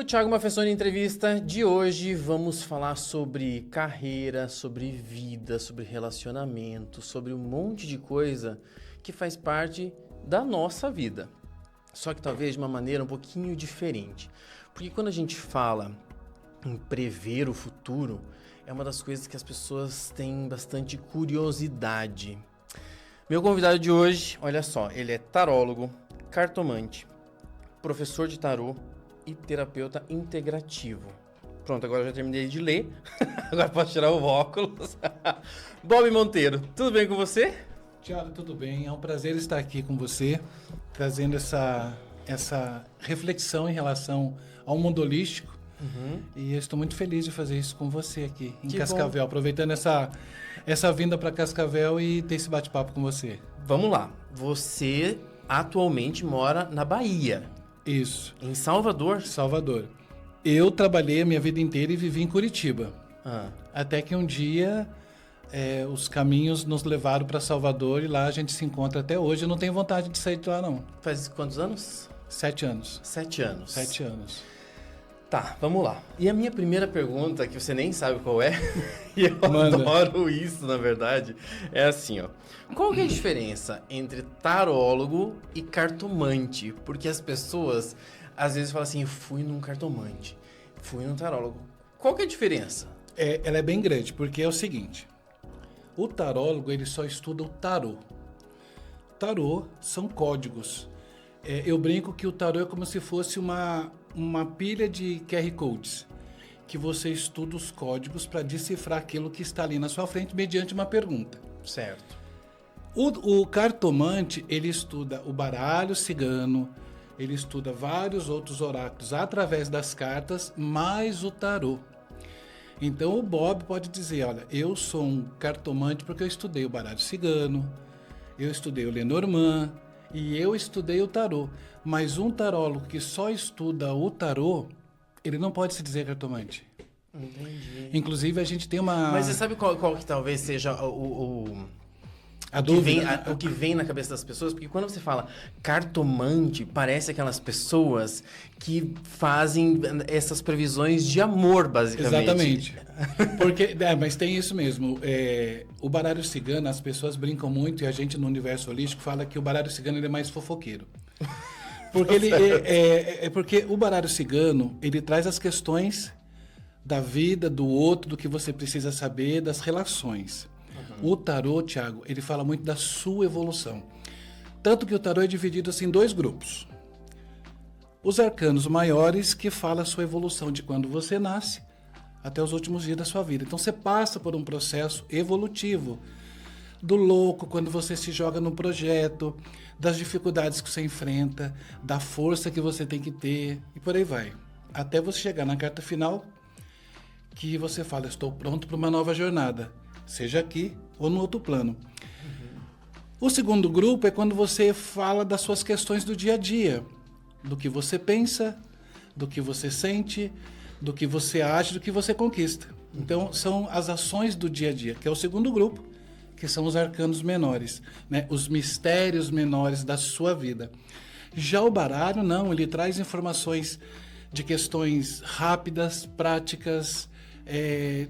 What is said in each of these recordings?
Thiago Maffesoni Entrevista de hoje vamos falar sobre carreira, sobre vida, sobre relacionamento, sobre um monte de coisa que faz parte da nossa vida. Só que talvez de uma maneira um pouquinho diferente. Porque quando a gente fala em prever o futuro, é uma das coisas que as pessoas têm bastante curiosidade. Meu convidado de hoje, olha só, ele é tarólogo, cartomante, professor de tarô e terapeuta integrativo. Pronto, agora eu já terminei de ler. Agora posso tirar o óculos. Bob Monteiro, tudo bem com você? Thiago, tudo bem? É um prazer estar aqui com você, trazendo essa reflexão em relação ao mundo holístico. E eu estou muito feliz de fazer isso com você aqui em Cascavel, bom. Aproveitando essa vinda para Cascavel e ter esse bate-papo com você. Vamos lá. Você atualmente mora na Bahia. Isso. Em Salvador? Salvador. Eu trabalhei a minha vida inteira e vivi em Curitiba. Até que um dia os caminhos nos levaram para Salvador e lá a gente se encontra até hoje. Eu não tenho vontade de sair de lá, não. Faz quantos anos? 7 anos. 7 anos. 7 anos. Tá, vamos lá. E a minha primeira pergunta, que você nem sabe qual é, e eu Manda. adoro isso, na verdade, é assim, ó. Qual que é a diferença entre tarólogo e cartomante? Porque as pessoas, às vezes, falam assim, fui num cartomante, fui num tarólogo. Qual que é a diferença? Ela é bem grande, porque é o seguinte. O tarólogo, ele só estuda o tarô. Tarô são códigos. Eu brinco que o tarô é como se fosse uma pilha de QR Codes, que você estuda os códigos para decifrar aquilo que está ali na sua frente mediante uma pergunta. Certo. O cartomante, ele estuda o baralho cigano, ele estuda vários outros oráculos através das cartas, mais o tarô. Então o Bob pode dizer, olha, eu sou um cartomante porque eu estudei o baralho cigano, eu estudei o Lenormand, e eu estudei o tarô, mas um tarólogo que só estuda o tarô, ele não pode se dizer cartomante. Entendi. Inclusive, a gente tem uma... Mas você sabe qual que talvez seja A dúvida. O que vem na cabeça das pessoas? Porque quando você fala cartomante, parece aquelas pessoas que fazem essas previsões de amor, basicamente. Exatamente. Porque, mas tem isso mesmo. O baralho cigano, as pessoas brincam muito e a gente no universo holístico fala que o baralho cigano ele é mais fofoqueiro. Porque, porque o baralho cigano, ele traz as questões da vida, do outro, do que você precisa saber, das relações. O tarô, Thiago, ele fala muito da sua evolução. Tanto que o tarô é dividido assim, em 2 grupos. Os arcanos maiores, que fala a sua evolução de quando você nasce até os últimos dias da sua vida. Então você passa por um processo evolutivo. Do louco, quando você se joga no projeto, das dificuldades que você enfrenta, da força que você tem que ter, e por aí vai. Até você chegar na carta final, que você fala, estou pronto para uma nova jornada. Seja aqui ou no outro plano. O segundo grupo é quando você fala das suas questões do dia a dia. Do que você pensa, do que você sente, do que você age, do que você conquista. Então, são as ações do dia a dia, que é o segundo grupo, que são os arcanos menores, né? Os mistérios menores da sua vida. Já o baralho, não, ele traz informações de questões rápidas, práticas,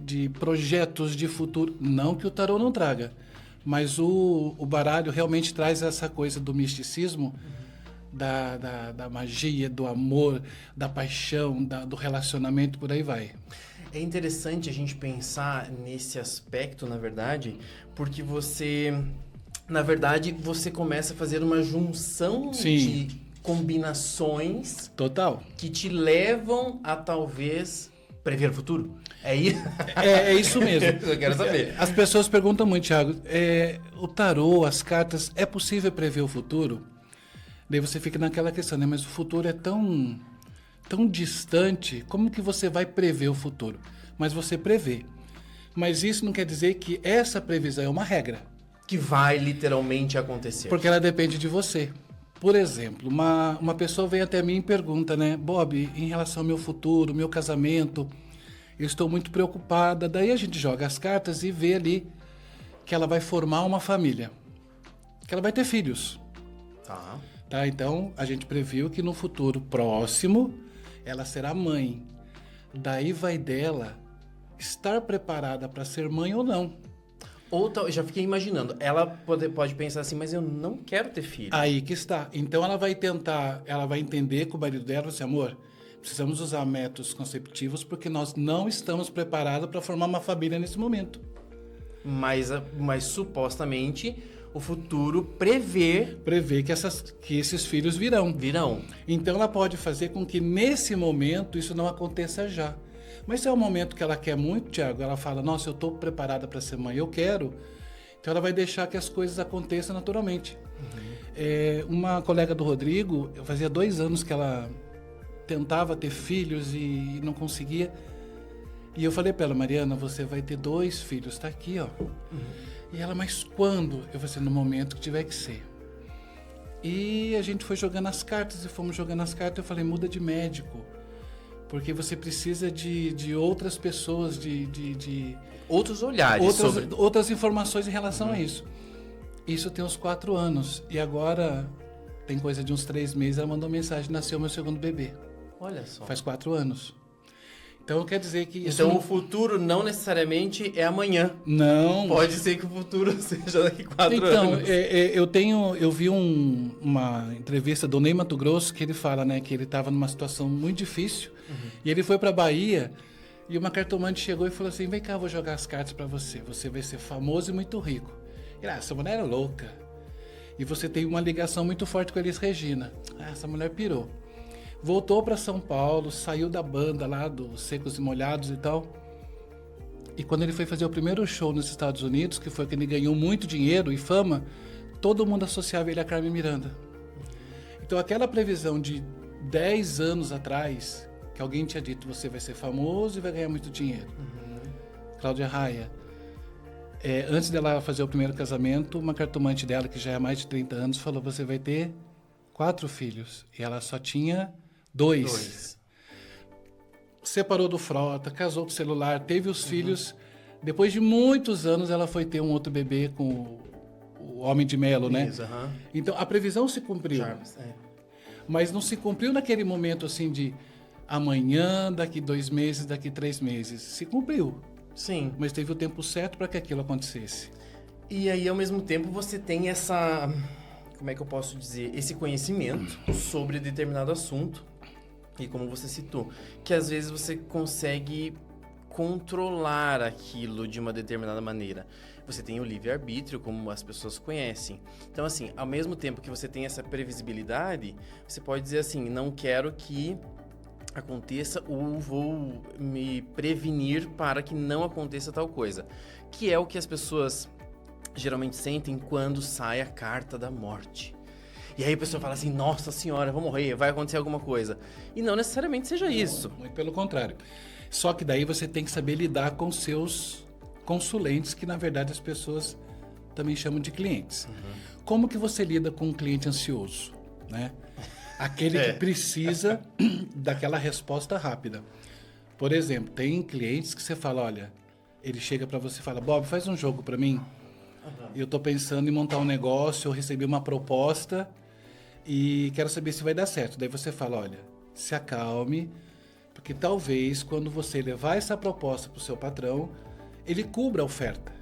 de projetos de futuro, não que o tarô não traga, mas o baralho realmente traz essa coisa do misticismo, da magia, do amor, da paixão, do relacionamento, por aí vai. É interessante a gente pensar nesse aspecto, na verdade, porque você começa a fazer uma junção de combinações total que te levam a talvez prever o futuro? É isso? É isso mesmo. Eu quero saber. As pessoas perguntam muito, Thiago, o tarô, as cartas, é possível prever o futuro? Daí você fica naquela questão, né? Mas o futuro é tão distante, como que você vai prever o futuro? Mas você prevê. Mas isso não quer dizer que essa previsão é uma regra. Que vai literalmente acontecer. Porque ela depende de você. Por exemplo, uma pessoa vem até mim e pergunta, né? Bob, em relação ao meu futuro, meu casamento, eu estou muito preocupada. Daí a gente joga as cartas e vê ali que ela vai formar uma família. Que ela vai ter filhos. Tá. Então, a gente previu que no futuro próximo ela será mãe. Daí vai dela estar preparada para ser mãe ou não. Ou já fiquei imaginando, ela pode pensar assim, mas eu não quero ter filho. Aí que está. Então ela vai tentar, ela vai entender com o marido dela, assim, amor, precisamos usar métodos conceptivos porque nós não estamos preparados para formar uma família nesse momento. Mas supostamente o futuro prevê que esses filhos virão. Então ela pode fazer com que nesse momento isso não aconteça já. Mas se é um momento que ela quer muito, Tiago, ela fala, nossa, eu estou preparada para ser mãe, eu quero. Então ela vai deixar que as coisas aconteçam naturalmente. Uma colega do Rodrigo, fazia 2 anos que ela tentava ter filhos e não conseguia. E eu falei para ela, Mariana, você vai ter 2 filhos, tá aqui, ó. E ela, mas quando? Eu falei assim, no momento que tiver que ser. E a gente foi jogando as cartas e fomos jogando as cartas. Eu falei, muda de médico. Porque você precisa de outras pessoas, de outros olhares, outras informações em relação a isso. Isso tem uns 4 anos. E agora, tem coisa de uns 3 meses, ela mandou mensagem, nasceu meu segundo bebê. Olha só. Faz 4 anos. Então quer dizer que isso... Então o futuro não necessariamente é amanhã. Não. Pode ser que o futuro seja daqui 4 anos. Eu vi uma entrevista do Ney Matogrosso que ele fala, né, que ele estava numa situação muito difícil e ele foi para Bahia e uma cartomante chegou e falou assim, vem cá, eu vou jogar as cartas para você. Você vai ser famoso e muito rico. Ele, essa mulher é louca. E você tem uma ligação muito forte com a Elis Regina. Essa mulher pirou. Voltou para São Paulo, saiu da banda lá dos Secos e Molhados e tal. E quando ele foi fazer o primeiro show nos Estados Unidos, que foi que ele ganhou muito dinheiro e fama, todo mundo associava ele a Carmen Miranda. Então aquela previsão de 10 anos atrás, que alguém tinha dito, você vai ser famoso e vai ganhar muito dinheiro. Cláudia Raia. Antes dela fazer o primeiro casamento, uma cartomante dela, que já é há mais de 30 anos, falou, você vai ter 4 filhos. E ela só tinha 2. Separou do Frota, casou com o celular, teve os filhos. Depois de muitos anos, ela foi ter um outro bebê com o Homem de Melo, né? Isso, Então, a previsão se cumpriu. Charles, Mas não se cumpriu naquele momento assim de amanhã, daqui 2 meses, daqui 3 meses. Se cumpriu. Sim. Mas teve o tempo certo para que aquilo acontecesse. E aí, ao mesmo tempo, você tem essa... Como é que eu posso dizer? Esse conhecimento sobre determinado assunto. E como você citou, que às vezes você consegue controlar aquilo de uma determinada maneira. Você tem o livre-arbítrio, como as pessoas conhecem. Então, assim, ao mesmo tempo que você tem essa previsibilidade, você pode dizer assim, não quero que aconteça ou vou me prevenir para que não aconteça tal coisa. Que é o que as pessoas geralmente sentem quando sai a carta da morte. E aí a pessoa fala assim, nossa senhora, vou morrer, vai acontecer alguma coisa. E não necessariamente seja isso. Muito pelo contrário. Só que daí você tem que saber lidar com seus consulentes, que na verdade as pessoas também chamam de clientes. Como que você lida com um cliente ansioso, né? Aquele que precisa daquela resposta rápida. Por exemplo, tem clientes que você fala, olha, ele chega para você e fala, Bob, faz um jogo para mim. Eu estou pensando em montar um negócio, eu recebi uma proposta e quero saber se vai dar certo. Daí você fala, olha, se acalme, porque talvez quando você levar essa proposta para o seu patrão, ele cubra a oferta.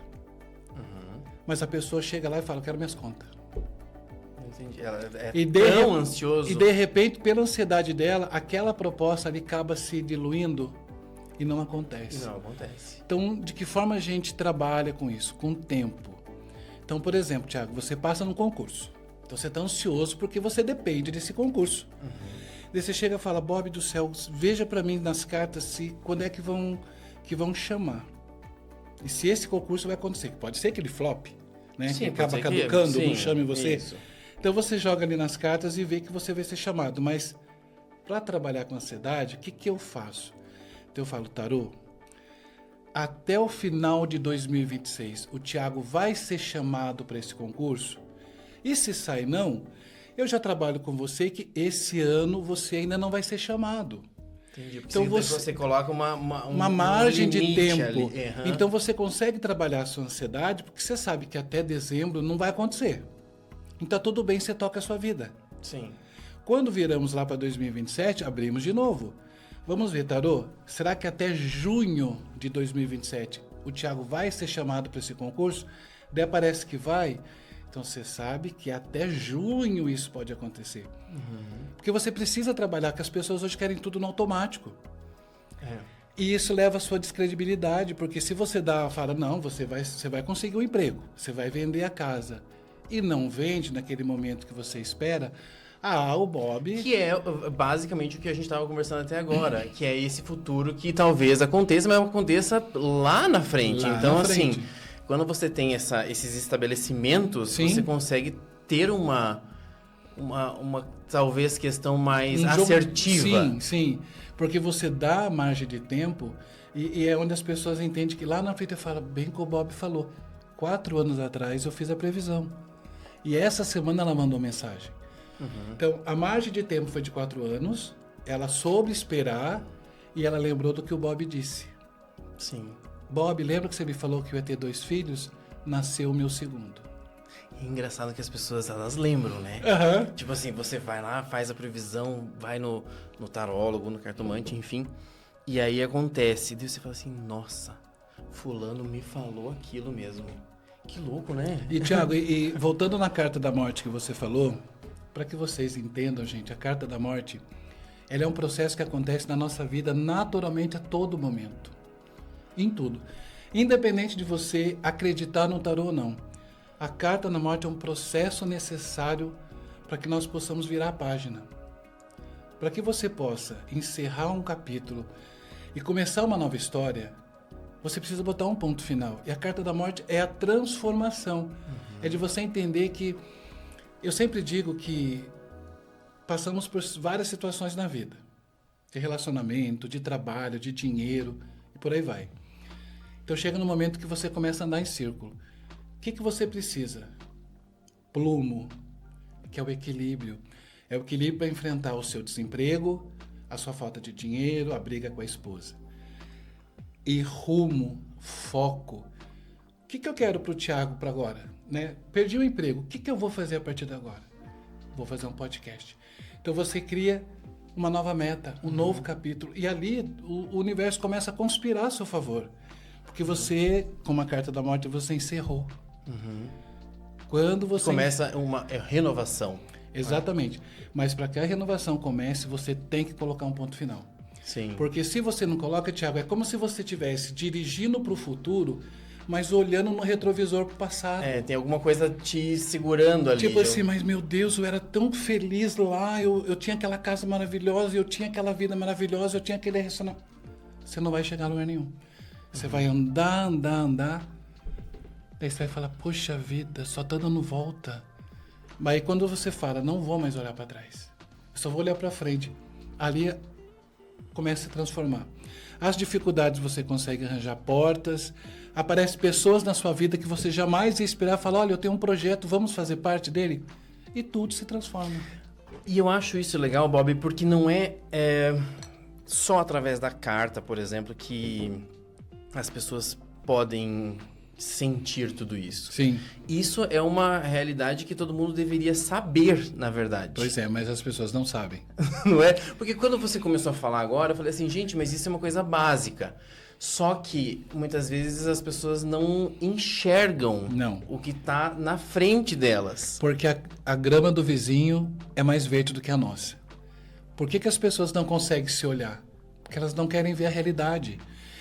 Mas a pessoa chega lá e fala, eu quero minhas contas. Entendi. Ela é tão ansioso. E de repente, pela ansiedade dela, aquela proposta ali acaba se diluindo e não acontece. Não acontece. Então, de que forma a gente trabalha com isso? Com tempo. Então, por exemplo, Tiago, você passa num concurso. Então, você está ansioso porque você depende desse concurso. Daí você chega e fala, Bob do céu, veja para mim nas cartas quando é que vão chamar. E se esse concurso vai acontecer. Pode ser que ele flop, né? Sim, que acaba caducando, não chame você. Isso. Então, você joga ali nas cartas e vê que você vai ser chamado. Mas, para trabalhar com ansiedade, o que eu faço? Então, eu falo, tarô, até o final de 2026, o Tiago vai ser chamado para esse concurso? E se sai não, eu já trabalho com você que esse ano você ainda não vai ser chamado. Entendi. Então você coloca uma margem de tempo. Ali. Então você consegue trabalhar a sua ansiedade porque você sabe que até dezembro não vai acontecer. Então tudo bem, você toca a sua vida. Sim. Quando viramos lá para 2027, abrimos de novo. Vamos ver, tarô, será que até junho de 2027 o Thiago vai ser chamado para esse concurso? Daí parece que vai. Então você sabe que até junho isso pode acontecer. Porque você precisa trabalhar, que as pessoas hoje querem tudo no automático. E isso leva a sua descredibilidade, porque se você fala, não, você vai conseguir um emprego, você vai vender a casa, e não vende naquele momento que você espera, o Bob... Que é basicamente o que a gente estava conversando até agora, que é esse futuro que talvez aconteça, mas aconteça lá na frente. Então, assim, quando você tem esses estabelecimentos, você consegue ter uma talvez questão mais assertiva. Sim, porque você dá margem de tempo e é onde as pessoas entendem que lá na frente fala, bem que o Bob falou, 4 anos atrás eu fiz a previsão. E essa semana ela mandou mensagem. Então, a margem de tempo foi de 4 anos, ela soube esperar e ela lembrou do que o Bob disse. Sim. Bob, lembra que você me falou que eu ia ter 2 filhos? Nasceu o meu segundo. É engraçado que as pessoas, elas lembram, né? Tipo assim, você vai lá, faz a previsão, vai no tarólogo, no cartomante, enfim. E aí acontece. E você fala assim, nossa, fulano me falou aquilo mesmo. Que louco, né? E, Thiago, e voltando na carta da morte que você falou, para que vocês entendam, gente, a carta da morte, ela é um processo que acontece na nossa vida naturalmente a todo momento. Em tudo. Independente de você acreditar no tarô ou não. A carta da morte é um processo necessário para que nós possamos virar a página. Para que você possa encerrar um capítulo e começar uma nova história, você precisa botar um ponto final. E a carta da morte é a transformação. É de você entender que... Eu sempre digo que passamos por várias situações na vida. De relacionamento, de trabalho, de dinheiro e por aí vai. Então chega no momento que você começa a andar em círculo. O que você precisa? Plumo, que é o equilíbrio. É o equilíbrio para enfrentar o seu desemprego, a sua falta de dinheiro, a briga com a esposa. E rumo, foco. O que eu quero para o Thiago para agora? Né? Perdi o emprego. O que eu vou fazer a partir de agora? Vou fazer um podcast. Então você cria uma nova meta, um novo capítulo. E ali o universo começa a conspirar a seu favor. Porque você, com a carta da morte, você encerrou. Quando você... Começa uma renovação. Exatamente. Mas para que a renovação comece, você tem que colocar um ponto final. Sim. Porque se você não coloca, Thiago, é como se você estivesse dirigindo para o futuro, mas olhando no retrovisor para o passado. Tem alguma coisa te segurando ali. Tipo assim, mas meu Deus, eu era tão feliz lá, eu tinha aquela casa maravilhosa, eu tinha aquela vida maravilhosa, eu tinha aquele relacionamento. Você não vai chegar a lugar nenhum. Você vai andar. Daí você vai falar, poxa vida, só tá dando volta. Mas aí quando você fala, não vou mais olhar para trás, eu só vou olhar para frente. Ali começa a se transformar. As dificuldades você consegue arranjar portas, aparecem pessoas na sua vida que você jamais ia esperar, falar, olha, eu tenho um projeto, vamos fazer parte dele? E tudo se transforma. E eu acho isso legal, Bob, porque não é só através da carta, por exemplo, que as pessoas podem sentir tudo isso. Sim. Isso é uma realidade que todo mundo deveria saber, na verdade. Pois é, mas as pessoas não sabem. Não é? Porque quando você começou a falar agora, eu falei assim, gente, mas isso é uma coisa básica. Só que, muitas vezes, as pessoas não enxergam o que está na frente delas. Porque a grama do vizinho é mais verde do que a nossa. Por que as pessoas não conseguem se olhar? Porque elas não querem ver a realidade.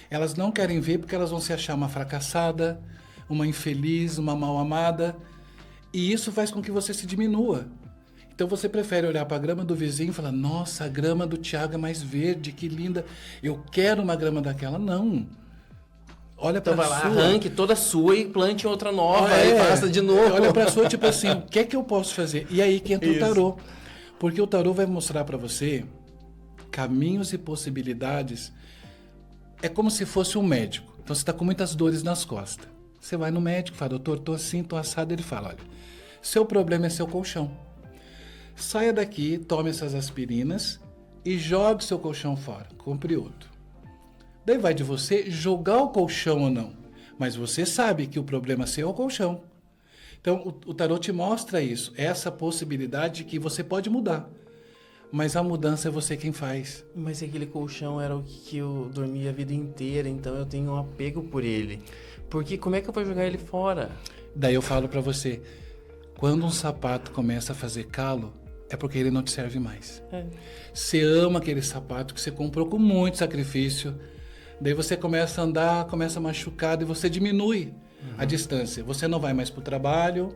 Elas não querem ver porque elas vão se achar uma fracassada, uma infeliz, uma mal amada. E isso faz com que você se diminua. Então você prefere olhar para a grama do vizinho e falar, nossa, a grama do Thiago é mais verde, que linda. Eu quero uma grama daquela. Não. Olha para a sua. Então vai lá, arranque toda a sua e plante outra nova e faça de novo. Olha para a sua, tipo assim, o que é que eu posso fazer? E aí que entra o tarô. Porque o tarô vai mostrar para você caminhos e possibilidades. É como se fosse um médico. Então você está com muitas dores nas costas. Você vai no médico, fala, doutor, tô assim, tô assado. Ele fala, olha, seu problema é seu colchão. Saia daqui, tome essas aspirinas e jogue seu colchão fora. Compre outro. Daí vai de você jogar o colchão ou não. Mas você sabe que o problema seu é o colchão. Então o tarô te mostra isso, essa possibilidade que você pode mudar. mas a mudança é você quem faz. Mas aquele colchão era o que eu dormia a vida inteira, então eu tenho um apego por ele. Porque como é que eu vou jogar ele fora? Daí eu falo pra você, quando um sapato começa a fazer calo, é porque ele não te serve mais. Você ama aquele sapato que você comprou com muito sacrifício, daí você começa a andar, começa machucado e você diminui a distância. Você não vai mais pro trabalho,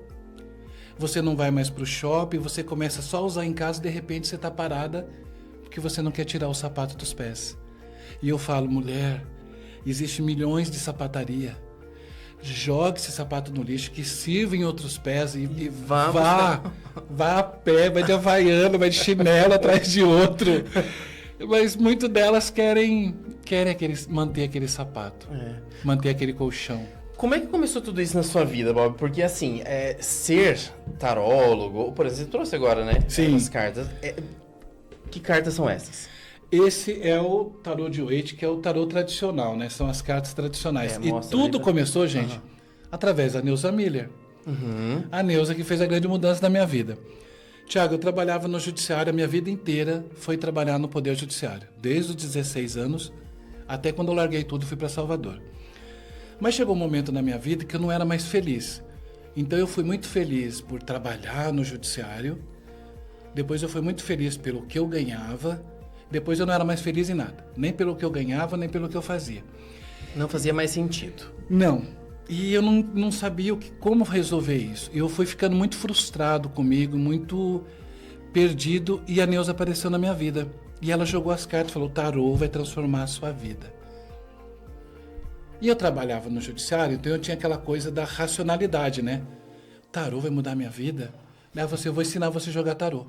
você não vai mais pro shopping, você começa só a usar em casa e de repente você tá parada porque você não quer tirar o sapato dos pés. E eu falo, mulher, existe milhões de sapataria. Jogue esse sapato no lixo, que sirva em outros pés e vá a pé, vai de havaiano, vai de chinelo atrás de outro. Mas muito delas querem manter aquele sapato, manter aquele colchão. Como é que começou tudo isso na sua vida, Bob? Porque assim, ser tarólogo, por exemplo, você trouxe agora, né? Sim. As cartas. Que cartas são essas? Esse é o tarô de Waite, que é o tarô tradicional, né? São as cartas tradicionais. E tudo começou, gente, através da Neuza Miller. A Neuza que fez a grande mudança na minha vida. Tiago, eu trabalhava no judiciário, a minha vida inteira foi trabalhar no Poder Judiciário. Desde os 16 anos, até quando eu larguei tudo e fui para Salvador. Mas chegou um momento na minha vida que eu não era mais feliz. Então eu fui muito feliz por trabalhar no judiciário. Depois eu fui muito feliz pelo que eu ganhava. Depois eu não era mais feliz em nada. Nem pelo que eu ganhava, nem pelo que eu fazia. Não fazia mais sentido. Não. E eu não sabia como resolver isso. Eu fui ficando muito frustrado comigo, muito perdido. E a Neuza apareceu na minha vida. E ela jogou as cartas e falou, o tarô vai transformar a sua vida. E eu trabalhava no judiciário, então eu tinha aquela coisa da racionalidade, né? O tarô vai mudar a minha vida? Daí eu vou ensinar você a jogar tarô.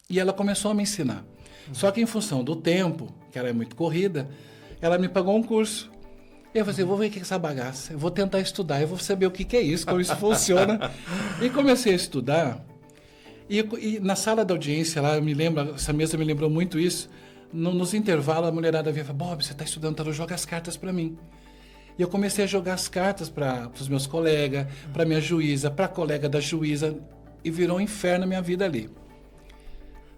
E ela começou a me ensinar. Só que em função do tempo, que ela é muito corrida, ela me pagou um curso. E eu falei, eu vou ver o que é essa bagaça, eu vou tentar estudar, eu vou saber o que é isso, como isso funciona. E comecei a estudar, e na sala da audiência lá, eu me lembro, essa mesa me lembrou muito isso, nos intervalos a mulherada vinha e falava, Bob, você está estudando tarô, joga as cartas para mim. E eu comecei a jogar as cartas para os meus colegas, para minha juíza, para a colega da juíza, e virou um inferno a minha vida ali.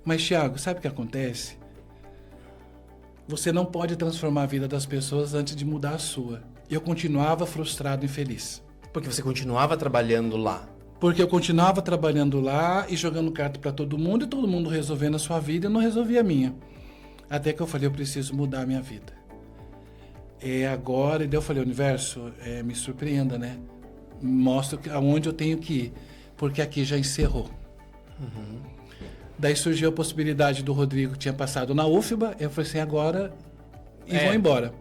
Mas, Tiago, sabe o que acontece? Você não pode transformar a vida das pessoas antes de mudar a sua. Eu continuava frustrado e infeliz. Porque você continuava trabalhando lá. Porque eu continuava trabalhando lá e jogando carta para todo mundo, e todo mundo resolvendo a sua vida, e eu não resolvia a minha. Até que eu falei, eu preciso mudar a minha vida. Agora, e daí eu falei, universo, me surpreenda, né? Mostra aonde eu tenho que ir, porque aqui já encerrou. Daí surgiu a possibilidade do Rodrigo, que tinha passado na UFBA, eu falei assim, agora, e vou embora.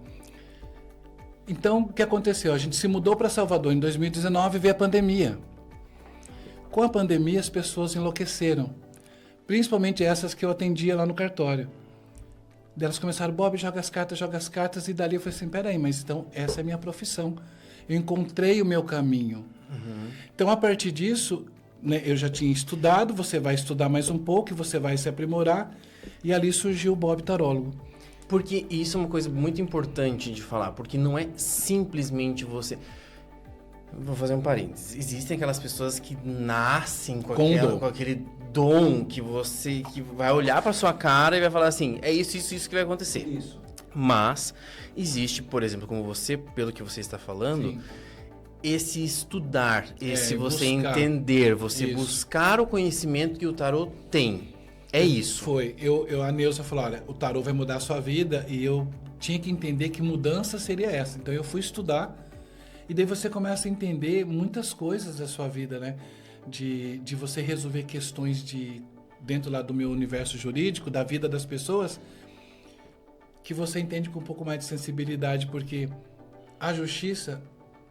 Então, o que aconteceu? A gente se mudou para Salvador em 2019 e veio a pandemia. Com a pandemia, as pessoas enlouqueceram, principalmente essas que eu atendia lá no cartório. Daí elas começaram, Bob, joga as cartas, e dali eu falei assim, peraí, mas então essa é a minha profissão. Eu encontrei o meu caminho. Então, a partir disso, né, eu já tinha estudado, você vai estudar mais um pouco, e você vai se aprimorar, e ali surgiu o Bob Tarólogo. Porque isso é uma coisa muito importante de falar, porque não é simplesmente você... Vou fazer um parênteses. Existem aquelas pessoas que nascem com aquele dom que vai olhar para sua cara e vai falar assim, é isso que vai acontecer. Isso. Mas existe, por exemplo, como você, pelo que você está falando, Sim. esse estudar, esse você buscar. entender, você Isso. buscar o conhecimento que o tarô tem. É isso. Foi. A Neuza falou, olha, o tarô vai mudar a sua vida, e eu tinha que entender que mudança seria essa. Então eu fui estudar, e daí você começa a entender muitas coisas da sua vida, né? De você resolver questões dentro lá do meu universo jurídico, da vida das pessoas, que você entende com um pouco mais de sensibilidade, porque a justiça,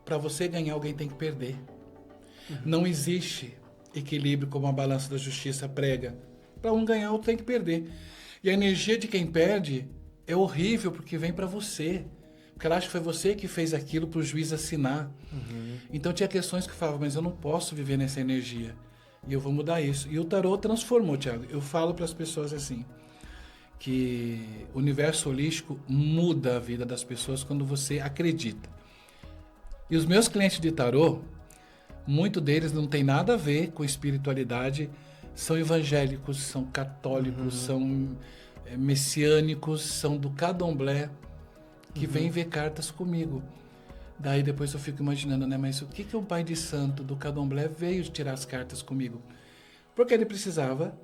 para você ganhar, alguém tem que perder. Não existe equilíbrio como a balança da justiça prega. Para um ganhar, outro tem que perder. E a energia de quem perde é horrível, porque vem para você. Porque ela acha que foi você que fez aquilo para o juiz assinar. Então tinha questões que eu falava, mas eu não posso viver nessa energia. E eu vou mudar isso. E o tarô transformou, Tiago. Eu falo para as pessoas assim, que o universo holístico muda a vida das pessoas quando você acredita. E os meus clientes de tarô, muito deles não tem nada a ver com espiritualidade, são evangélicos, são católicos, são messiânicos, são do candomblé, que vêm ver cartas comigo. Daí depois eu fico imaginando, né? Mas o que o pai de santo do candomblé veio tirar as cartas comigo? Porque ele precisava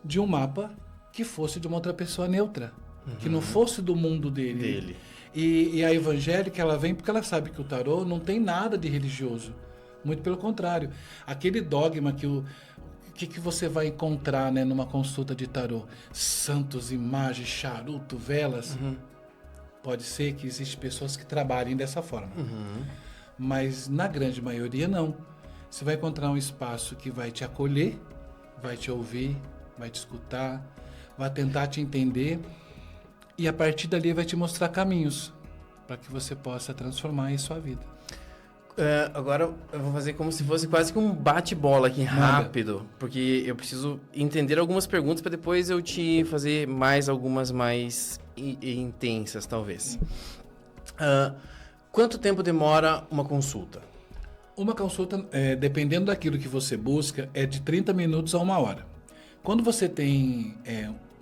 de um mapa que fosse de uma outra pessoa neutra, que não fosse do mundo dele. E a evangélica, ela vem porque ela sabe que o tarô não tem nada de religioso. Muito pelo contrário. Aquele dogma que o que você vai encontrar, né, numa consulta de tarô? Santos, imagens, charuto, velas. Pode ser que existem pessoas que trabalhem dessa forma. Mas na grande maioria não. Você vai encontrar um espaço que vai te acolher, vai te ouvir, vai te escutar, vai tentar te entender e a partir dali vai te mostrar caminhos para que você possa transformar em sua vida. Agora eu vou fazer como se fosse quase que um bate-bola aqui rápido, porque eu preciso entender algumas perguntas para depois eu te fazer algumas mais intensas, talvez. Quanto tempo demora uma consulta? Uma consulta, dependendo daquilo que você busca, é de 30 minutos a 1 hora. Quando você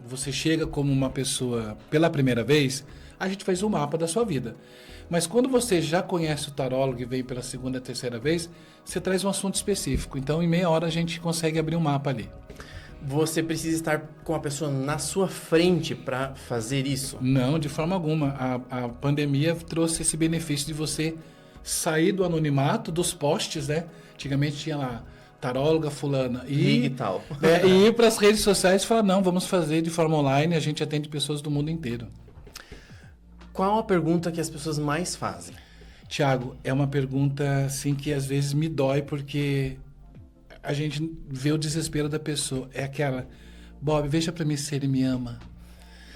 você chega como uma pessoa pela primeira vez, a gente faz um mapa da sua vida. Mas quando você já conhece o tarólogo e vem pela segunda, terceira vez, você traz um assunto específico. Então, em meia hora, a gente consegue abrir um mapa ali. Você precisa estar com a pessoa na sua frente para fazer isso? Não, de forma alguma. A pandemia trouxe esse benefício de você sair do anonimato, dos posts, né? Antigamente tinha lá taróloga fulana e tal. E ir para as redes sociais e falar, não, vamos fazer de forma online, a gente atende pessoas do mundo inteiro. Qual a pergunta que as pessoas mais fazem? Tiago, é uma pergunta assim que às vezes me dói porque a gente vê o desespero da pessoa. É aquela, Bob, veja para mim se ele me ama.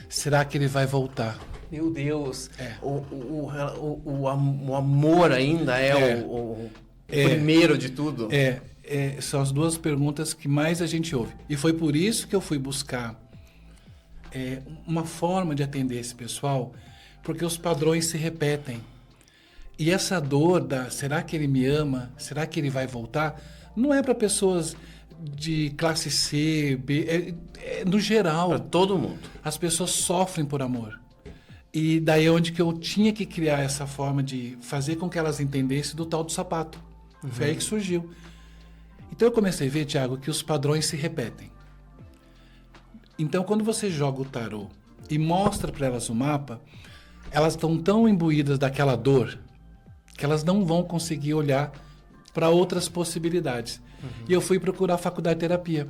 Será que ele vai voltar? Meu Deus, o amor ainda o primeiro de tudo? São as duas perguntas que mais a gente ouve. E foi por isso que eu fui buscar uma forma de atender esse pessoal, porque os padrões se repetem. E essa dor será que ele me ama? Será que ele vai voltar? Não é para pessoas de classe C, B, no geral. Para todo mundo. As pessoas sofrem por amor. E daí é onde que eu tinha que criar essa forma de fazer com que elas entendessem do tal do sapato. Foi aí que surgiu. Então eu comecei a ver, Tiago, que os padrões se repetem. Então quando você joga o tarô e mostra para elas o mapa, elas estão tão imbuídas daquela dor que elas não vão conseguir olhar para outras possibilidades. E eu fui procurar a faculdade de terapia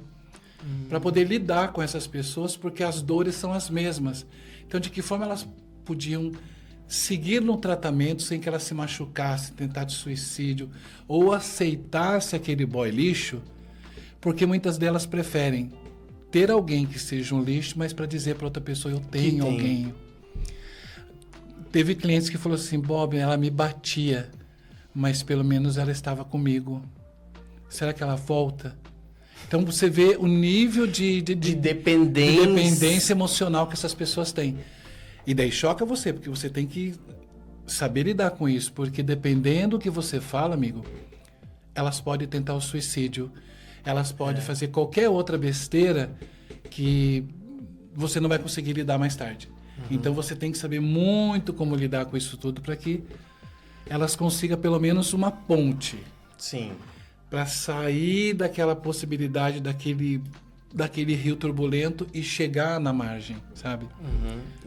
para poder lidar com essas pessoas, porque as dores são as mesmas. Então, de que forma elas podiam seguir no tratamento sem que elas se machucassem, tentar de suicídio ou aceitasse aquele boy lixo, porque muitas delas preferem ter alguém que seja um lixo, mas para dizer para outra pessoa, eu tenho alguém. Teve clientes que falaram assim, Bob, ela me batia, mas pelo menos ela estava comigo. Será que ela volta? Então você vê o nível de dependência emocional que essas pessoas têm. E daí choca você, porque você tem que saber lidar com isso, porque dependendo do que você fala, amigo, elas podem tentar o suicídio, elas podem fazer qualquer outra besteira que você não vai conseguir lidar mais tarde. Então você tem que saber muito como lidar com isso tudo para que elas consigam pelo menos uma ponte. Sim. Para sair daquela possibilidade daquele rio turbulento e chegar na margem, sabe?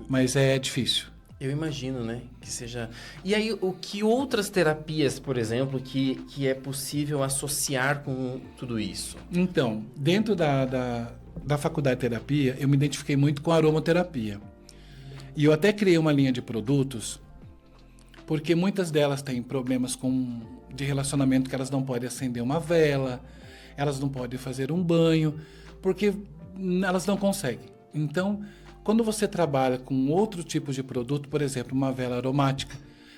Mas é difícil. Eu imagino, né? Que seja... E aí, o que outras terapias, por exemplo, que é possível associar com tudo isso? Então, dentro da faculdade de terapia, eu me identifiquei muito com a aromaterapia. E eu até criei uma linha de produtos, porque muitas delas têm problemas de relacionamento que elas não podem acender uma vela, elas não podem fazer um banho, porque elas não conseguem. Então, quando você trabalha com outro tipo de produto, por exemplo, uma vela aromática,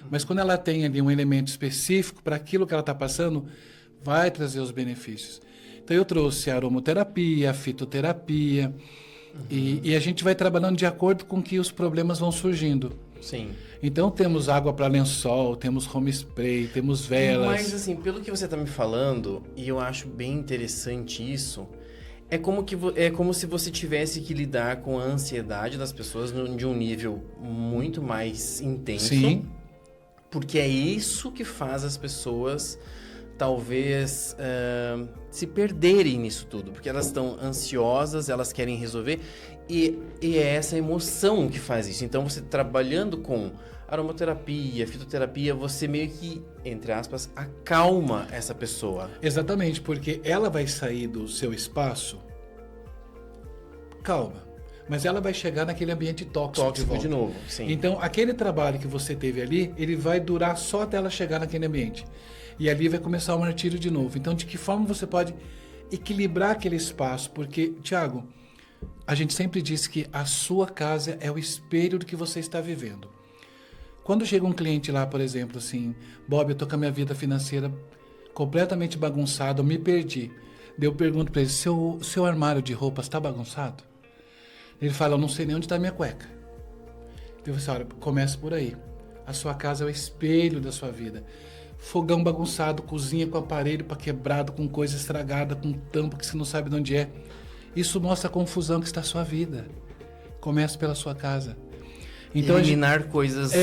mas quando ela tem ali um elemento específico para aquilo que ela está passando, vai trazer os benefícios. Então, eu trouxe a aromaterapia, a fitoterapia, e a gente vai trabalhando de acordo com que os problemas vão surgindo. Sim. Então temos água para lençol, temos home spray, temos velas. Mas assim, pelo que você está me falando, e eu acho bem interessante isso, É como se você tivesse que lidar com a ansiedade das pessoas de um nível muito mais intenso. Sim. Porque é isso que faz as pessoas talvez se perderem nisso tudo. Porque elas estão ansiosas, elas querem resolver. E é essa emoção que faz isso. Então, você trabalhando com aromaterapia, fitoterapia, você meio que, entre aspas, acalma essa pessoa. Exatamente, porque ela vai sair do seu espaço calma, mas ela vai chegar naquele ambiente tóxico de novo. Sim. Então, aquele trabalho que você teve ali, ele vai durar só até ela chegar naquele ambiente. E ali vai começar o martírio de novo. Então, de que forma você pode equilibrar aquele espaço? Porque, Tiago, a gente sempre diz que a sua casa é o espelho do que você está vivendo. Quando chega um cliente lá, por exemplo, assim, Bob, eu tô com a minha vida financeira completamente bagunçada, eu me perdi. Daí eu pergunto para ele, seu armário de roupas está bagunçado? Ele fala, eu não sei nem onde está a minha cueca. Eu falo, olha, começa por aí. A sua casa é o espelho da sua vida. Fogão bagunçado, cozinha com aparelho para quebrado, com coisa estragada, com tampa que você não sabe de onde é. Isso mostra a confusão que está a sua vida. Começa pela sua casa. Então, eliminar coisas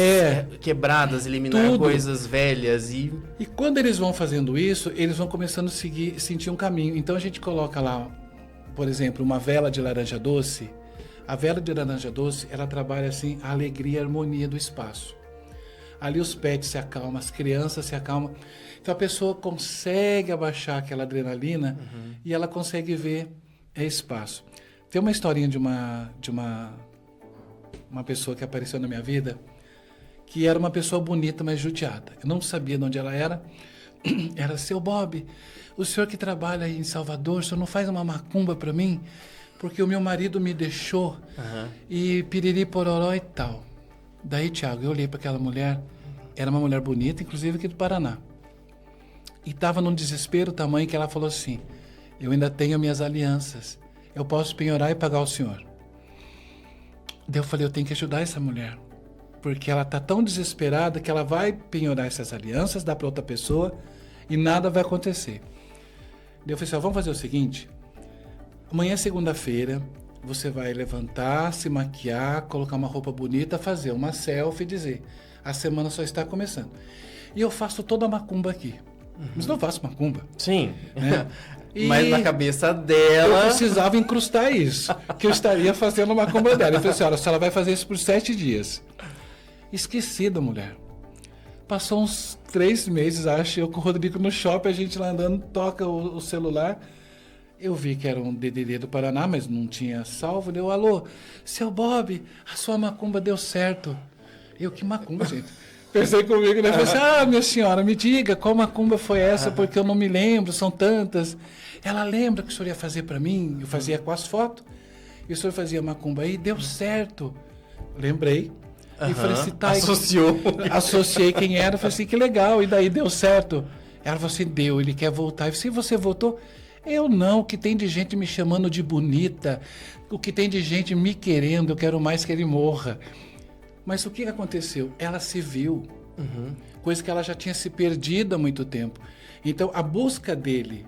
quebradas, eliminar tudo. Coisas velhas e quando eles vão fazendo isso, eles vão começando a sentir um caminho. Então a gente coloca lá, por exemplo, uma vela de laranja doce. A vela de laranja doce, ela trabalha assim a alegria e a harmonia do espaço. Ali os pets se acalmam, as crianças se acalmam. Então a pessoa consegue abaixar aquela adrenalina e ela consegue ver espaço. Tem uma historinha de uma pessoa que apareceu na minha vida, que era uma pessoa bonita, mas judiada. Eu não sabia de onde ela era. Era, seu Bob, o senhor que trabalha aí em Salvador, o senhor não faz uma macumba para mim? Porque o meu marido me deixou e piriri pororó e tal. Daí, Tiago, eu olhei para aquela mulher, era uma mulher bonita, inclusive aqui do Paraná. E estava num desespero tamanho que ela falou assim, eu ainda tenho minhas alianças, eu posso penhorar e pagar o senhor. Daí eu falei, eu tenho que ajudar essa mulher, porque ela está tão desesperada que ela vai penhorar essas alianças, dar para outra pessoa e nada vai acontecer. Daí eu falei assim, vamos fazer o seguinte, amanhã é segunda-feira, você vai levantar, se maquiar, colocar uma roupa bonita, fazer uma selfie e dizer, a semana só está começando. E eu faço toda a macumba aqui. Mas não faço macumba. Sim. Né? Mas na cabeça dela... Eu precisava incrustar isso, que eu estaria fazendo uma macumba dela. Eu falei assim, olha, se ela vai fazer isso por 7 dias. Esqueci da mulher. Passou uns 3 meses, acho, eu com o Rodrigo no shopping, a gente lá andando, toca o celular. Eu vi que era um DDD do Paraná, mas não tinha salvo. Deu, alô, seu Bob, a sua macumba deu certo. Eu, que macumba, gente? Pensei comigo, né? Falei assim, minha senhora, me diga qual macumba foi essa, porque eu não me lembro, são tantas. Ela lembra que o senhor ia fazer para mim? Eu fazia com as fotos. E o senhor fazia macumba aí, deu certo. Lembrei. E falei assim, tá. Associou. Associei quem era, falei assim, que legal. E daí deu certo. Ela falou assim, deu, ele quer voltar. Eu falei, se você voltou? Eu não, o que tem de gente me chamando de bonita, o que tem de gente me querendo, eu quero mais que ele morra. Mas o que aconteceu? Ela se viu, coisa que ela já tinha se perdido há muito tempo. Então, a busca dele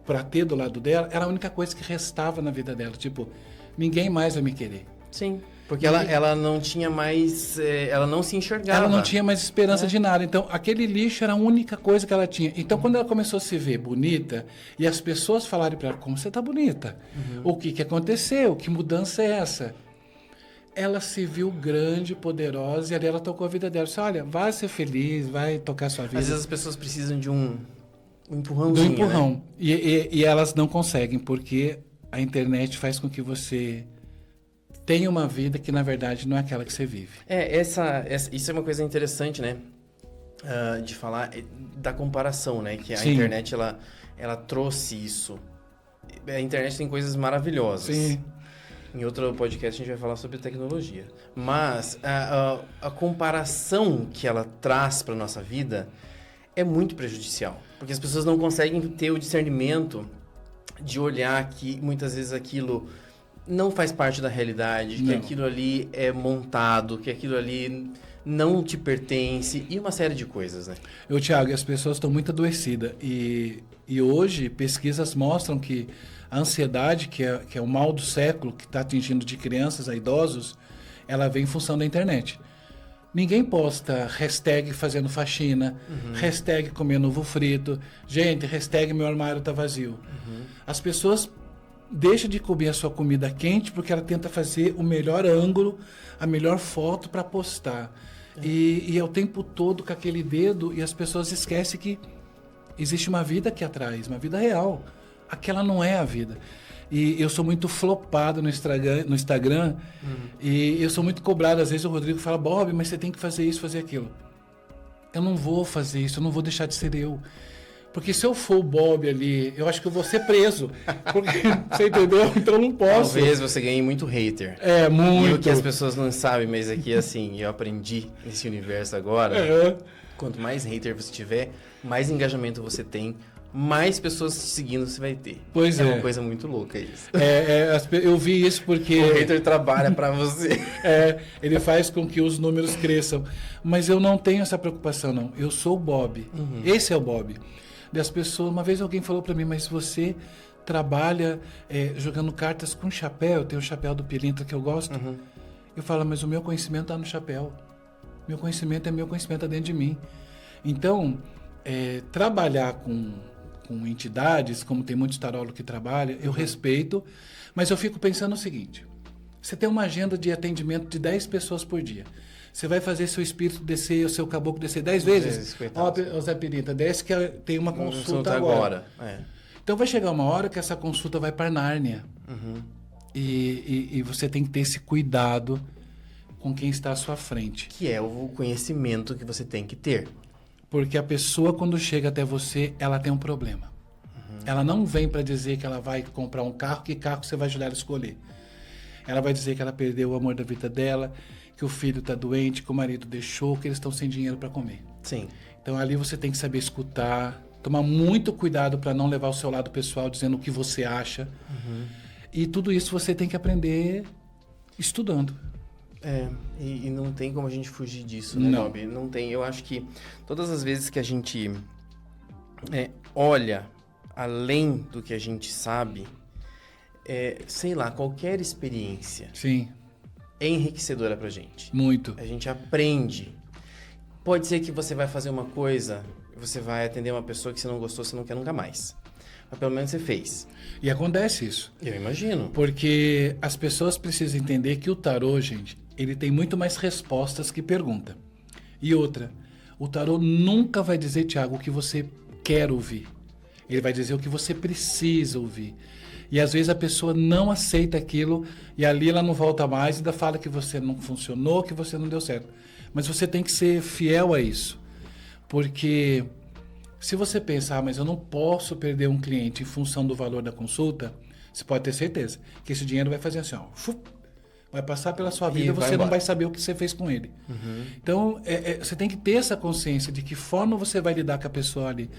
para ter do lado dela era a única coisa que restava na vida dela. Tipo, ninguém mais vai me querer. Sim, porque ela não tinha mais... ela não se enxergava. Ela não tinha mais esperança de nada. Então, aquele lixo era a única coisa que ela tinha. Então, quando ela começou a se ver bonita, e as pessoas falarem para ela, como você está bonita? O que aconteceu? Que mudança é essa? Ela se viu grande, poderosa, e ali ela tocou a vida dela. Disse, olha, vai ser feliz, vai tocar a sua vida. Às vezes as pessoas precisam de um empurrãozinho, do empurrão. Né? E elas não conseguem, porque a internet faz com que você tenha uma vida que, na verdade, não é aquela que você vive. Isso é uma coisa interessante, né? De falar da comparação, né? Que a Sim. internet, ela trouxe isso. A internet tem coisas maravilhosas. Sim. Em outro podcast a gente vai falar sobre tecnologia. Mas a comparação que ela traz para nossa vida é muito prejudicial. Porque as pessoas não conseguem ter o discernimento de olhar que muitas vezes aquilo não faz parte da realidade, que aquilo ali é montado, que aquilo ali não te pertence e uma série de coisas, né? Tiago, as pessoas estão muito adoecidas e hoje pesquisas mostram que a ansiedade, que é o mal do século, que está atingindo de crianças a idosos, ela vem em função da internet. Ninguém posta hashtag fazendo faxina, hashtag comendo ovo frito, gente, hashtag meu armário está vazio. As pessoas deixam de comer a sua comida quente porque ela tenta fazer o melhor ângulo, a melhor foto para postar. E é o tempo todo com aquele dedo e as pessoas esquecem que existe uma vida aqui atrás, uma vida real. Aquela não é a vida. E eu sou muito flopado no Instagram e eu sou muito cobrado. Às vezes o Rodrigo fala, Bob, mas você tem que fazer isso, fazer aquilo. Eu não vou fazer isso, eu não vou deixar de ser eu. Porque se eu for o Bob ali, eu acho que eu vou ser preso. Porque, você entendeu? Então eu não posso. Talvez você ganhe muito hater. Muito. E o que as pessoas não sabem, mas aqui, assim, eu aprendi nesse universo agora. Quanto mais hater você tiver, mais engajamento você tem, mais pessoas te seguindo você vai ter. Pois é. É uma coisa muito louca isso. Eu vi isso porque... O hater trabalha pra você. Ele faz com que os números cresçam. Mas eu não tenho essa preocupação, não. Eu sou o Bob. Esse é o Bob. Das pessoas, uma vez alguém falou para mim, mas você trabalha jogando cartas com chapéu, tem o chapéu do Pilintra que eu gosto. Eu falo, mas o meu conhecimento está no chapéu. Meu conhecimento está dentro de mim. Então, trabalhar com entidades, como tem muitos tarólogos que trabalham, eu respeito, mas eu fico pensando o seguinte, você tem uma agenda de atendimento de 10 pessoas por dia. Você vai fazer seu espírito descer, o seu caboclo descer 10 vezes? Ó, Zé Pirinta, desce que tem uma consulta agora. Então vai chegar uma hora que essa consulta vai para Nárnia. E você tem que ter esse cuidado com quem está à sua frente. Que é o conhecimento que você tem que ter. Porque a pessoa, quando chega até você, ela tem um problema. Ela não vem para dizer que ela vai comprar um carro, que carro você vai ajudar ela a escolher. Ela vai dizer que ela perdeu o amor da vida dela, que o filho está doente, que o marido deixou, que eles estão sem dinheiro para comer. Sim. Então ali você tem que saber escutar, tomar muito cuidado para não levar o seu lado pessoal dizendo o que você acha. E tudo isso você tem que aprender estudando. E não tem como a gente fugir disso, né, Bob? Não tem. Eu acho que todas as vezes que a gente olha além do que a gente sabe, sei lá, qualquer experiência Sim. é enriquecedora pra gente. Muito. A gente aprende. Pode ser que você vai fazer uma coisa, você vai atender uma pessoa que você não gostou, você não quer nunca mais. Mas pelo menos você fez. E acontece isso. Eu imagino. Porque as pessoas precisam entender que o tarô, gente, ele tem muito mais respostas que pergunta. E outra, o tarô nunca vai dizer, Tiago, o que você quer ouvir. Ele vai dizer o que você precisa ouvir. E às vezes a pessoa não aceita aquilo e ali ela não volta mais e ainda fala que você não funcionou, que você não deu certo. Mas você tem que ser fiel a isso. Porque se você pensar, mas eu não posso perder um cliente em função do valor da consulta, você pode ter certeza que esse dinheiro vai fazer assim, ó, vai passar pela sua vida e você não vai saber o que você fez com ele. Então, você tem que ter essa consciência de que forma você vai lidar com a pessoa ali.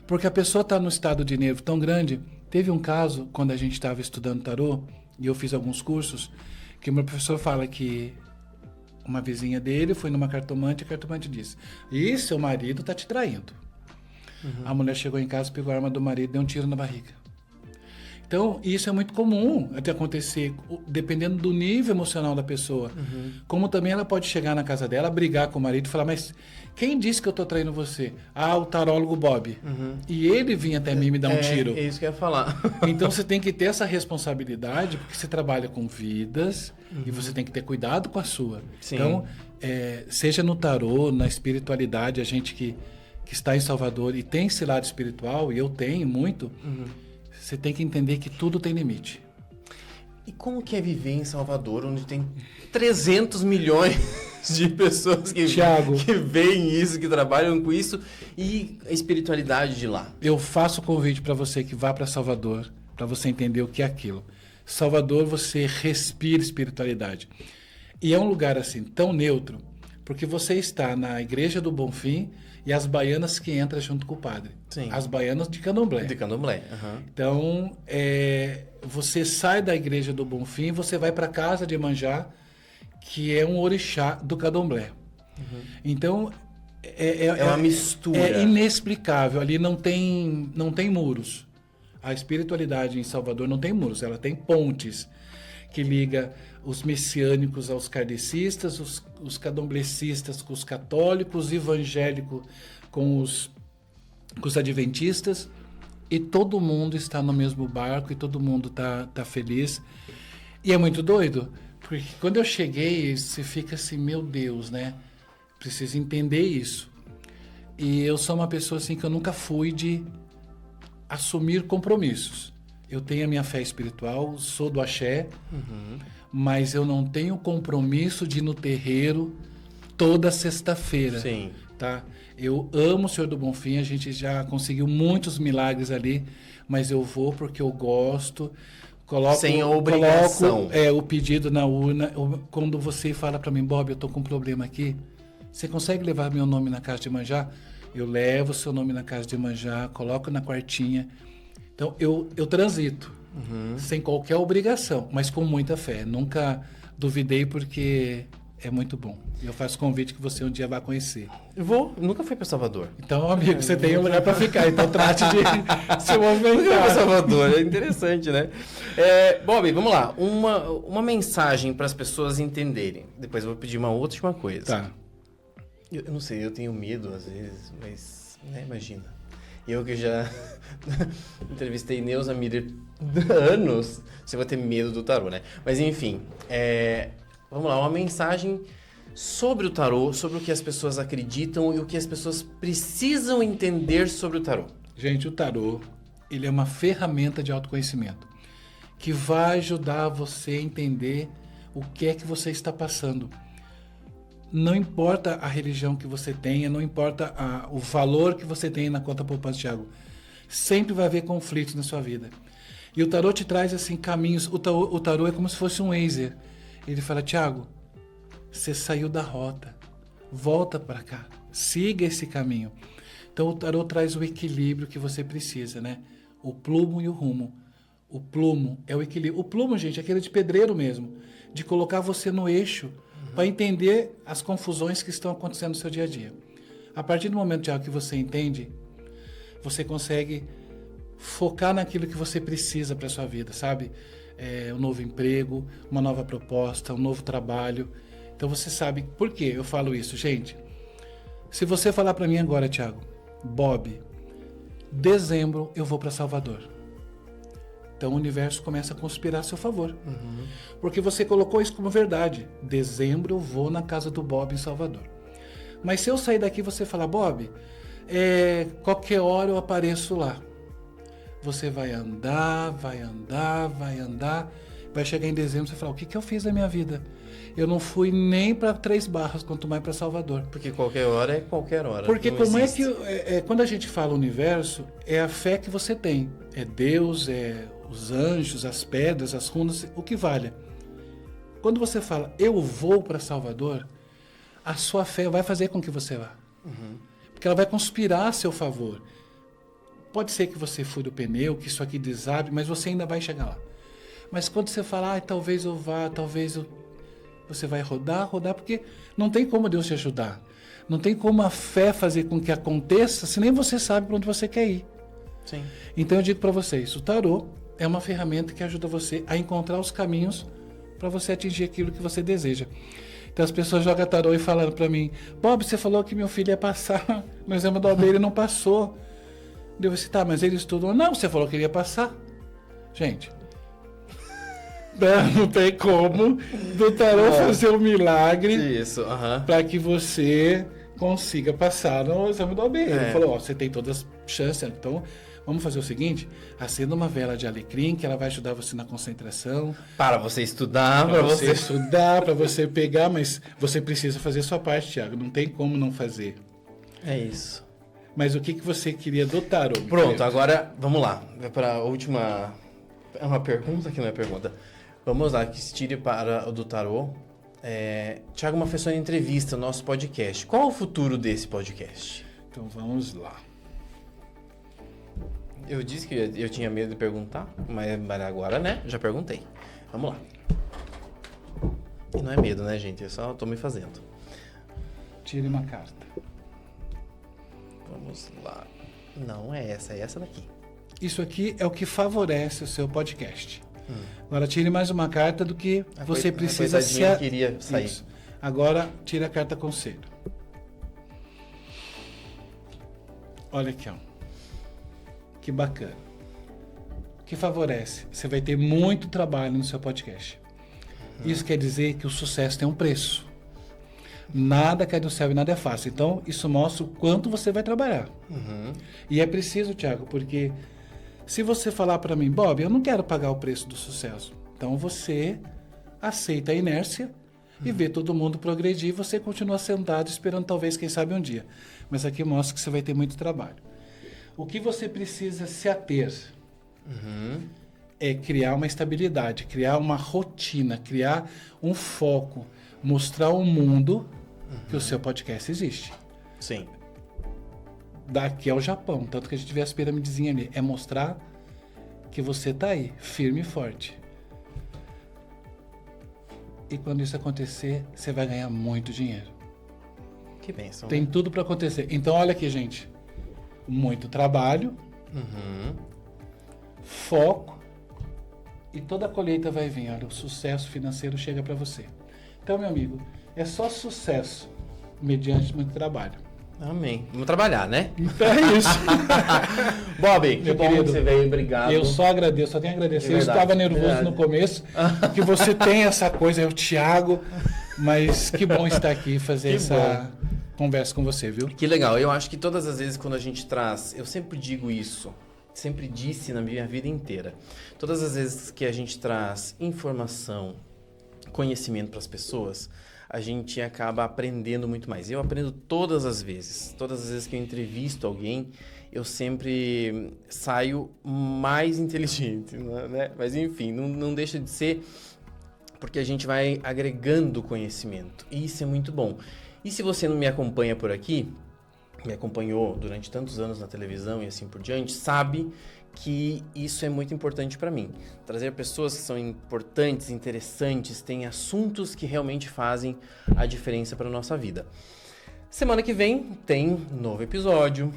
Porque a pessoa está num estado de nervo tão grande. Teve um caso, quando a gente estava estudando tarô, e eu fiz alguns cursos, que o meu professor fala que uma vizinha dele foi numa cartomante e a cartomante disse, seu marido está te traindo. A mulher chegou em casa, pegou a arma do marido e deu um tiro na barriga. Então, isso é muito comum até acontecer, dependendo do nível emocional da pessoa. Como também ela pode chegar na casa dela, brigar com o marido e falar, mas quem disse que eu estou traindo você? O tarólogo Bob. E ele vinha até mim me dar um tiro. É isso que eu ia falar. Então, você tem que ter essa responsabilidade, porque você trabalha com vidas e você tem que ter cuidado com a sua. Sim. Então, seja no tarô, na espiritualidade, a gente que está em Salvador e tem esse lado espiritual, e eu tenho muito... Você tem que entender que tudo tem limite. E como que é viver em Salvador, onde tem 300 milhões de pessoas que veem isso, que trabalham com isso, e a espiritualidade de lá? Eu faço o convite para você que vá para Salvador, para você entender o que é aquilo. Salvador, você respira espiritualidade. E é um lugar assim tão neutro, porque você está na Igreja do Bonfim e as baianas que entram junto com o padre. Sim. As baianas de Candomblé. De Candomblé. Então, você sai da Igreja do Bonfim, você vai para a Casa de Iemanjá, que é um orixá do Candomblé. Então, É uma mistura. É inexplicável. Ali não tem muros. A espiritualidade em Salvador não tem muros, ela tem pontes que liga os messiânicos aos kardecistas, os candomblecistas com os católicos, os evangélicos com os adventistas, e todo mundo está no mesmo barco e todo mundo tá feliz. E é muito doido, porque quando eu cheguei, você fica assim, meu Deus, né? Preciso entender isso. E eu sou uma pessoa assim que eu nunca fui de assumir compromissos. Eu tenho a minha fé espiritual, sou do axé, mas eu não tenho compromisso de ir no terreiro toda sexta-feira. Sim. Tá? Eu amo o Senhor do Bonfim, a gente já conseguiu muitos milagres ali, mas eu vou porque eu gosto. Sem obrigação. O pedido na urna. Quando você fala para mim, Bob, eu tô com um problema aqui, você consegue levar meu nome na casa de Iemanjá? Eu levo o seu nome na casa de Iemanjá, coloco na quartinha. Então, eu transito, sem qualquer obrigação, mas com muita fé. Nunca duvidei porque é muito bom. Eu faço convite que você um dia vá conhecer. Nunca fui para Salvador. Então, amigo, você tem um lugar para ficar, então trate de se movimentar. Nunca fui para Salvador, é interessante, né? Bob, vamos lá. Uma mensagem para as pessoas entenderem. Depois eu vou pedir uma última coisa. Tá. Eu não sei, eu tenho medo às vezes, mas, né, imagina. Eu que já entrevistei Neuza Miller há anos, você vai ter medo do tarô, né? Mas enfim, vamos lá, uma mensagem sobre o tarô, sobre o que as pessoas acreditam e o que as pessoas precisam entender sobre o tarô. Gente, o tarô, ele é uma ferramenta de autoconhecimento que vai ajudar você a entender o que é que você está passando. Não importa a religião que você tenha, não importa o valor que você tenha na conta poupança, Thiago. Sempre vai haver conflitos na sua vida. E o tarô te traz assim caminhos. O tarô é como se fosse um Waze. Ele fala, Thiago, você saiu da rota. Volta para cá. Siga esse caminho. Então o tarô traz o equilíbrio que você precisa, né? O plumo e o rumo. O plumo é o equilíbrio. O plumo, gente, é aquele de pedreiro mesmo. De colocar você no eixo. Para entender as confusões que estão acontecendo no seu dia a dia. A partir do momento, Thiago, que você entende, você consegue focar naquilo que você precisa para a sua vida, sabe? Um novo emprego, uma nova proposta, um novo trabalho. Então você sabe por que eu falo isso, gente. Se você falar para mim agora, Thiago, Bob, dezembro eu vou para Salvador. Então o universo começa a conspirar a seu favor. Porque você colocou isso como verdade. Dezembro eu vou na casa do Bob em Salvador. Mas se eu sair daqui e você falar, Bob, qualquer hora eu apareço lá. Você vai andar, vai chegar em dezembro e você falar, o que eu fiz na minha vida? Eu não fui nem para Três Barras, quanto mais para Salvador. Porque qualquer hora é qualquer hora. Porque não como existe. quando a gente fala universo, é a fé que você tem. É Deus, é os anjos, as pedras, as runas, o que vale. Quando você fala, eu vou para Salvador, a sua fé vai fazer com que você vá. Porque ela vai conspirar a seu favor. Pode ser que você fure o pneu, que isso aqui desabe, mas você ainda vai chegar lá. Mas quando você fala, talvez eu vá, você vai rodar, porque não tem como Deus te ajudar. Não tem como a fé fazer com que aconteça, se nem você sabe para onde você quer ir. Sim. Então eu digo para vocês, o tarô é uma ferramenta que ajuda você a encontrar os caminhos para você atingir aquilo que você deseja. Então as pessoas jogam tarô e falam para mim, Bob, você falou que meu filho ia passar no exame da OAB, ele não passou. Eu disse, tá, mas ele estudou. Não, você falou que ele ia passar. Gente, não tem como do tarô fazer um milagre para que você consiga passar no exame da OAB. Ele falou, você tem todas as chances, então vamos fazer o seguinte, acenda uma vela de alecrim, que ela vai ajudar você na concentração. Para você estudar, para você pegar, mas você precisa fazer a sua parte, Thiago. Não tem como não fazer. É isso. Mas o que você queria do tarô? Pronto, agora vamos lá. Para a última... É uma pergunta que não é pergunta. Vamos lá, que se tire para o do tarô. Thiago uma pessoa em entrevista no nosso podcast. Qual o futuro desse podcast? Então vamos lá. Eu disse que eu tinha medo de perguntar, mas agora, né? Já perguntei. Vamos lá. E não é medo, né, gente? Eu só tô me fazendo. Tire uma carta. Vamos lá. Não é essa daqui. Isso aqui é o que favorece o seu podcast. Agora tire mais uma carta do que você precisa se... queria sair. Isso. Agora tire a carta conselho. Olha aqui, ó. Que bacana. O que favorece? Você vai ter muito trabalho no seu podcast. Isso quer dizer que o sucesso tem um preço. Nada cai do céu e nada é fácil. Então, isso mostra o quanto você vai trabalhar. E é preciso, Thiago, porque se você falar para mim, Bob, eu não quero pagar o preço do sucesso. Então, você aceita a inércia e vê todo mundo progredir e você continua sentado esperando talvez, quem sabe, um dia. Mas aqui mostra que você vai ter muito trabalho. O que você precisa se ater é criar uma estabilidade, criar uma rotina, criar um foco, mostrar ao mundo que o seu podcast existe. Sim. Daqui ao Japão, tanto que a gente vê as piramidezinhas ali, é mostrar que você tá aí, firme e forte. E quando isso acontecer, você vai ganhar muito dinheiro. Que bênção. Tem tudo para acontecer. Então, olha aqui, gente. Muito trabalho, foco e toda a colheita vai vir. Olha, o sucesso financeiro chega para você. Então, meu amigo, é só sucesso mediante muito trabalho. Amém. Vamos trabalhar, né? Então é isso. Bob, que Meu bom querido, que você veio. Obrigado. Eu só agradeço, só tenho a agradecer. De Eu verdade, estava nervoso verdade. no começo, que você tem essa coisa, é o Thiago, mas que bom estar aqui e fazer Que essa conversa com você, viu? Que legal. Eu acho que todas as vezes quando a gente traz... Eu sempre digo isso. Sempre disse na minha vida inteira. Todas as vezes que a gente traz informação, conhecimento para as pessoas, a gente acaba aprendendo muito mais. Eu aprendo todas as vezes. Todas as vezes que eu entrevisto alguém, eu sempre saio mais inteligente, né? Mas enfim, não deixa de ser, porque a gente vai agregando conhecimento. E isso é muito bom. E se você não me acompanha por aqui, me acompanhou durante tantos anos na televisão e assim por diante, sabe que isso é muito importante para mim. Trazer pessoas que são importantes, interessantes, têm assuntos que realmente fazem a diferença para nossa vida. Semana que vem tem novo episódio.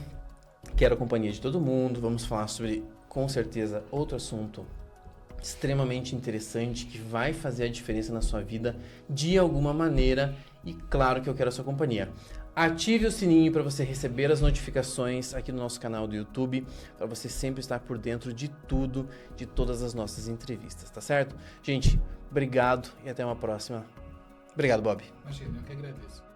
Quero a companhia de todo mundo. Vamos falar sobre, com certeza, outro assunto extremamente interessante que vai fazer a diferença na sua vida de alguma maneira. E claro que eu quero a sua companhia. Ative o sininho para você receber as notificações aqui no nosso canal do YouTube, para você sempre estar por dentro de tudo, de todas as nossas entrevistas, tá certo? Gente, obrigado e até uma próxima. Obrigado, Bob. Imagina, eu que agradeço.